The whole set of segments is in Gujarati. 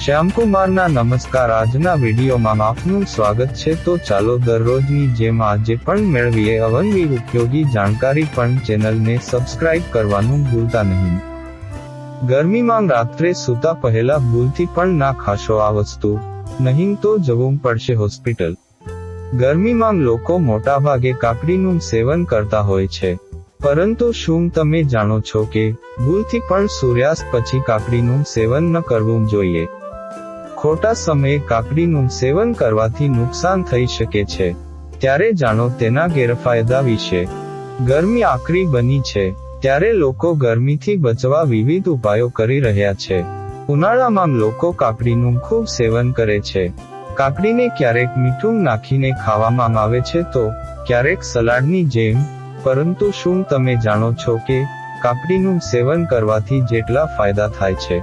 શ્યામકુમારના નમસ્કાર. આજના વિડીયોમાં આપનું સ્વાગત છે. તો ચાલો દરરોજની જેમ આજે પણ મેળવીએ અવનવી ઉપયોગી જાણકારી. પણ ચેનલને સબસ્ક્રાઇબ કરવાનું ભૂલતા નહીં. ગરમીમાં રાત્રે સૂતા પહેલા ભૂલથી પણ ના ખાશો આ વસ્તુ, નહીં તો જવું પડશે હોસ્પિટલ. ગરમીમાં લોકો મોટાભાગે કાકડીનું સેવન કરતા હોય છે, પરંતુ શું તમે જાણો છો કે ભૂલથી પણ સૂર્યાસ્ત પછી કાકડીનું સેવન ન કરવું જોઈએ? ખોટા સમયે કાકડીનું સેવન કરવાથી નુકસાન થઈ શકે છે, ત્યારે જાણો તેના ગેરફાયદા વિશે. ગરમી આકરી બની છે, ત્યારે લોકો ગરમીથી બચવા વિવિધ ઉપાયો કરી રહ્યા છે. ઉનાળામાં લોકો કાકડીનું ખૂબ સેવન કરે છે. કાકડીને ક્યારેક મીઠું નાખીને ખાવામાં આવે છે તો ક્યારેક સલાડની જેમ. પરંતુ શું તમે જાણો છો કે કાકડીનું સેવન કરવાથી જેટલા ફાયદા થાય છે,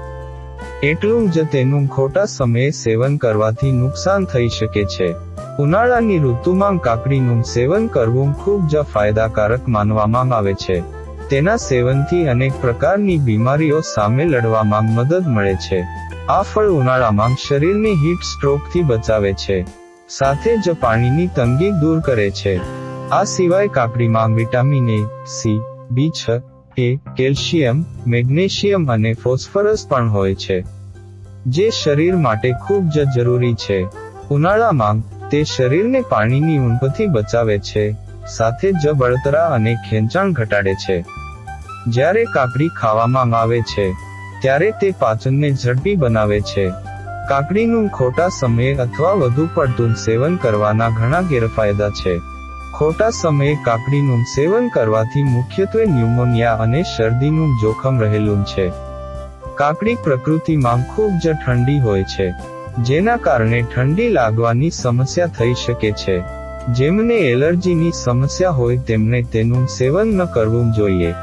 એટલું જ તેનું ખોટા સમયે સેવન કરવાથી નુકસાન થઈ શકે છે? ઉનાળાની ઋતુમાં કાકડીનું સેવન કરવું ખૂબ જ ફાયદાકારક માનવામાં આવે છે. તેના સેવનથી અનેક પ્રકારની બીમારીઓ સામે લડવામાં મદદ મળે છે. આ ફળ ઉનાળામાં શરીરને હીટ સ્ટ્રોકથી બચાવે છે, સાથે જ પાણીની તંગી દૂર કરે છે. આ સિવાય કાકડીમાં vitamin A, C, B6, A, calcium, magnesium અને ફોસ્ફરસ પણ હોય છે, જે શરીર માટે ખૂબ જ જરૂરી છે. ઉનાળામાં તે શરીરને પાણીની ઉણપથી બચાવે છે, સાથે જ બળતરા અને ખેંચાણ ઘટાડે છે. જ્યારે કાકડી ખાવામાં આવે છે, ત્યારે તે પાચનને ઝડપી બનાવે છે. કાકડીનું ખોટા સમયે અથવા વધુ પડતું સેવન કરવાના ઘણા ગેરફાયદા છે. ખોટા સમયે કાકડીનું સેવન કરવાથી મુખ્યત્વે ન્યુમોનિયા અને શરદીનું જોખમ રહેલું છે. કાકડી પ્રકૃતિમાં ખૂબ જ ઠંડી હોય છે, જેના કારણે ઠંડી લાગવાની સમસ્યા થઈ શકે છે. જેમને એલર્જીની સમસ્યા હોય તેમણે તેનું સેવન ન કરવું જોઈએ.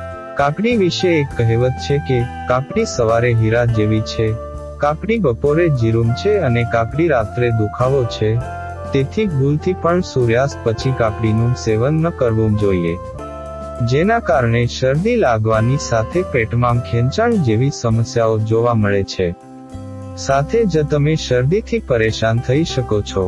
કાકડી વિશે એક કહેવત છે કે કાકડી સવારે હીરા જેવી છે, કાકડી બપોરે જીરું છે અને કાકડી રાત્રે દુખાવો છે. તેથી ભૂલથી પણ સૂર્યાસ્ત પછી કાકડીનું સેવન ન કરવું જોઈએ, જેના કારણે શરદી લાગવાની સાથે પેટમાં ખેંચાણ જેવી સમસ્યાઓ જોવા મળે છે. સાથે જ તમે શરદીથી પરેશાન થઈ શકો છો.